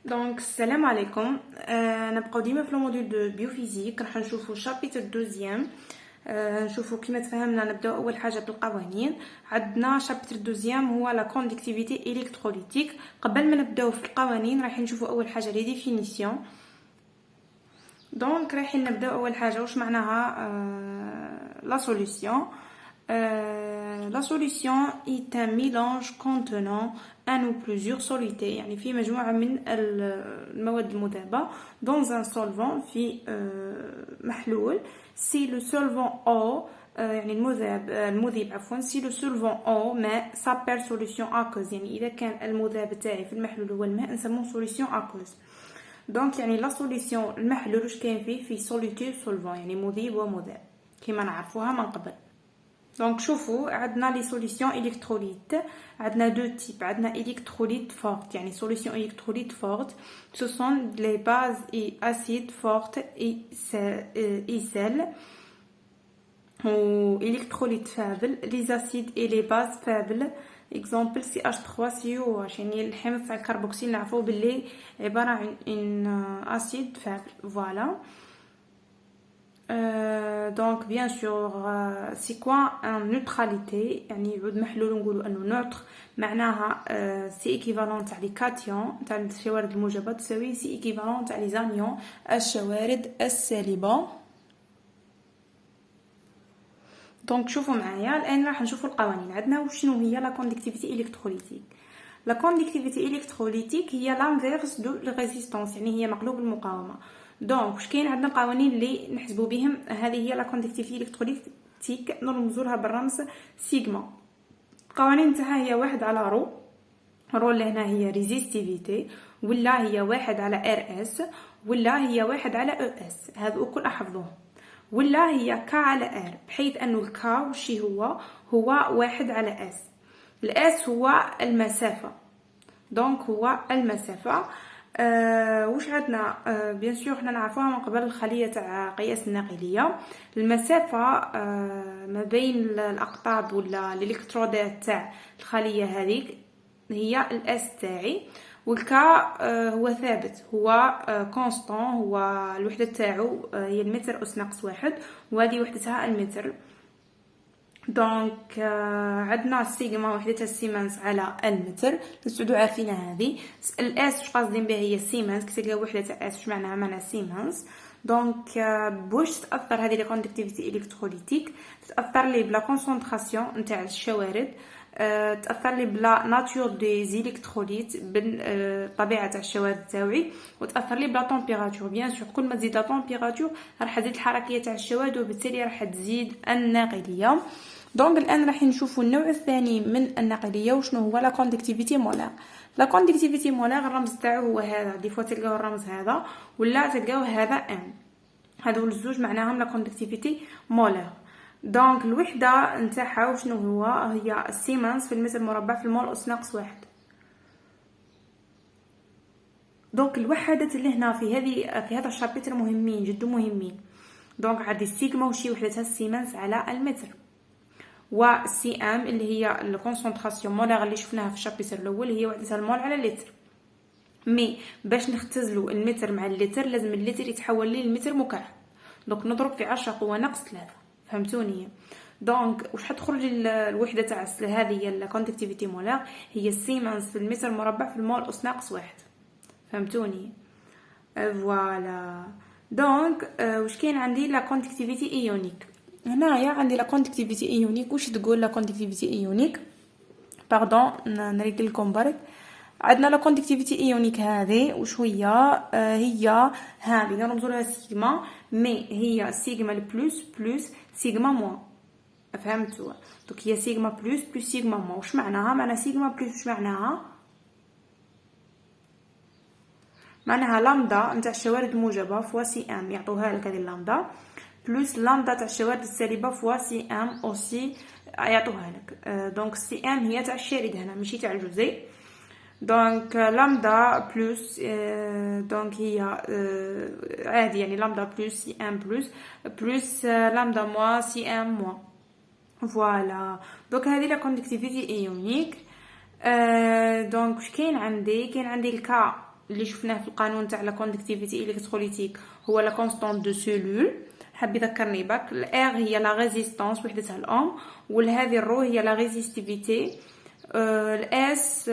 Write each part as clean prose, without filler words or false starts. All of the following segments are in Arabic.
دونك السلام عليكم. نبقاو ديما في الموديل دو بيوفيزيك. راح نشوفوا شابيتر دوزيام. نشوفوا كيما تفهمنا. نبداو اول حاجه بالقوانين. عندنا شابيتر دوزيام هو لا كوندكتيفيتي الكتروليتيك. قبل ما نبداو في القوانين راح نشوفوا اول حاجه لي ديفينيسيون. دونك راح نبداو اول حاجه واش معناها لا سوليوشن. La solution est un mélange contenant un ou plusieurs solutés يعني في مجموعة من المواد المذابة dans un solvant في محلول. si le solvant eau يعني المذيب عفوا si le solvant eau ماء s'appelle solution aqueuse يعني إذا كان المذاب تاعي في المحلول هو الماء نسموه solution aqueuse. دونك يعني لا سوليسيون المحلول واش كاين فيه في سوليتي سولفون يعني مذيب ومذاب كما نعرفوها من قبل. دونك شوفوا عندنا لي سوليسيون الكتروليت. عندنا دو تيب. عندنا الكتروليت فورت يعني سوليسيون الكتروليت فورت ce sont les bases et acides fortes et sel ou électrolytes faibles les acides et les bases faibles exemple CH3COH يعني الحمض تاع الكربوكسيل نعرفوه باللي عباره عن اسيد فابل. فوالا. donc bien sûr c'est quoi un neutralité يعني يعود محلول نقولوا انه نوتر معناها سي ايكيفالون تاع لي كاتيون تاع الشوارد الموجبه تساوي سي ايكيفالون تاع لي زانيون الشوارد السالبه. دونك شوفوا معايا الان راح نشوفوا القوانين. عندنا وشنو هي لا كوندكتيفيتي الكتروليتيك. لا كوندكتيفيتي الكتروليتيك هي لانفيرس دو ريزيستانس يعني هي مقلوب المقاومه. دونك واش كاين عندنا القوانين اللي نحسبوا بهم. هذه هي لا كوندكتيفيتي الكتروليتيك نرمزوا لها بالرمز سيغما. القوانين تاعها هي 1 على رو اللي هنا هي ريزيستيفيتي ولا هي 1 على ار اس ولا هي 1 على او اس. هذو كل احفظوهم. ولا هي ك على ار بحيث انه الكا وشي هو 1 على اس. الاس هو المسافه. دونك هو المسافه. واش عندنا بيان سور حنا نعرفوها من قبل الخليه تاع قياس الناقليه. المسافه ما بين الاقطاب ولا الالكترودات تاع الخليه هذيك هي الاس تاعي والكا هو ثابت هو كونستون هو الوحده تاعو هي المتر اس ناقص 1 وهذه وحدتها المتر. دونك عندنا السيغما وحدتها السيمنز على المتر نسعدوا عارفين هذه. الاس واش قاصدين بها هي سيمنز كتلقى وحده تاع اس واش معناها سيمنز. دونك باش تاثر هذه لا كوندكتيفيتي الكتروليتيك تاثر لي بلا كونسونطراسيون نتاع الشوارد تاثر لي بلا ناتور دي زيليكتروليت بالطبيعه تاع الشوارد تاوعي وتاثر لي بلا طومبيراتور. بيان سور كل ما تزيد لا طومبيراتور راح تزيد الحركيه تاع الشوارد وبالتالي راح تزيد الناقليه. دونك الان راح نشوفوا النوع الثاني من الناقليه وشنو هو لا كوندكتيفيتي مولار. لا كوندكتيفيتي مولار الرمز تاعو هو هذا. دي فوا تلقاو الرمز هذا ولا تلقاو هذا ام. هادو الزوج معناهم لا كوندكتيفيتي مولار. دونك الوحده نتاعها وشنو هي السيمنز في المتر مربع في المول اس ناقص 1. دونك الوحدات اللي هنا في هذا الشابتر مهمين جدا مهمين. دونك عندي السيغما وشي وحدتها السيمنز على المتر والسي ام اللي هي الكونسونطراسيون مولار اللي شفناها في الشابتر الاول هي وحدتها المول على اللتر. مي باش نختزلوا المتر مع اللتر لازم اللتر يتحول للمتر مكعب. دونك نضرب في 10 قوه ناقص 3. فهمتوني؟ دونك واش حتخرج الوحده تاع هذه هي الكوندكتيفيتي مولار هي السيمنز في المتر مربع في المول اس ناقص 1. فهمتوني؟ فوالا. دونك واش كاين عندي لا كوندكتيفيتي ايونيك. هنايا عندي لا كوندكتيفيتي ايونيك. واش تقول لا كوندكتيفيتي ايونيك؟ باردون نريد لكم برك. عندنا لا كوندكتيفيتي ايونيك هذه وش هي هذه نرمزوا لها سيغما. مي هي سيغما بلس سيغما موان. فهمتوا؟ دونك هي سيغما بلس سيغما موان. واش معناها؟ معناها سيغما بلس واش معناها لامدا نتاع الشوارد الموجبه فوا سي ام يعطوها لك هذه اللامدا بلس لامدا تاع الشوارد السالبه فوا سي ام اوسي يعطوها لك. دونك سي ام هي تاع الشارد هنا ماشي تاع الجزيء. دونك لامدا بلس دونك هي عادي يعني لامدا بلس سي ام بلس لامدا موا سي ام موا. فوالا. دونك هذه لا كوندكتيفيتي ايونيك. دونك واش كاين عندي الكا اللي شفناه في القانون تاع لا كوندكتيفيتي الكتروليتيك هو لا كونستانت دو سيلول. حاب يذكرني باك الار هي لا ريزيستانس وحدتها الاوم، وهذه الرو هي لا ريزيستيفيتي. الاس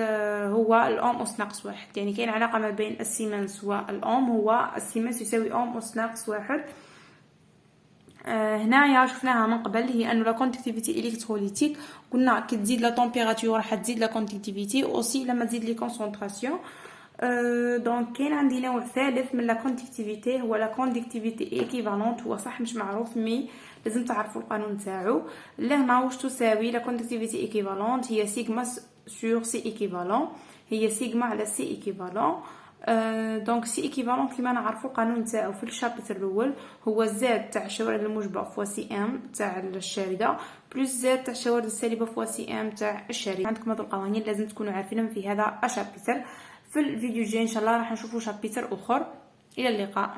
هو الاوم اس ناقص واحد، يعني كاين علاقه ما بين السيمنس والاوم، هو السيمنس يساوي اوم اس ناقص واحد. هنايا شفناها من قبل، هي انه لا كوندكتيفيتي الكتروليتيك قلنا كي تزيد لا تمبيراتور راح تزيد لا كوندكتيفيتي اوسي لما تزيد لي كونسونطراسيون. دونك كاين عندي نوع ثالث من لا كوندكتيفيتي، هو لا كوندكتيفيتي ايكيفالونت. هو صح مش معروف مي لازم تعرفوا القانون تاعو. لهنا واش تساوي لا كوندكتيفيتي ايكيفالونت؟ هي سيغما سور سي ايكيفالون، هي سيغما على سي ايكيفالون. دونك سي ايكيفالون كيما نعرفوا القانون تاعو في الشابتر الاول هو زاد تاع الشوارد الموجبه فوا سي ام تاع الشارده بلس زاد تاع الشوارد السالبه فوا سي ام تاع الشارده. عندكم هاد القوانين لازم تكونوا عارفينهم في هذا الشابتر. في الفيديو الجاي ان شاء الله راح نشوفوا شابتر اخر. الى اللقاء.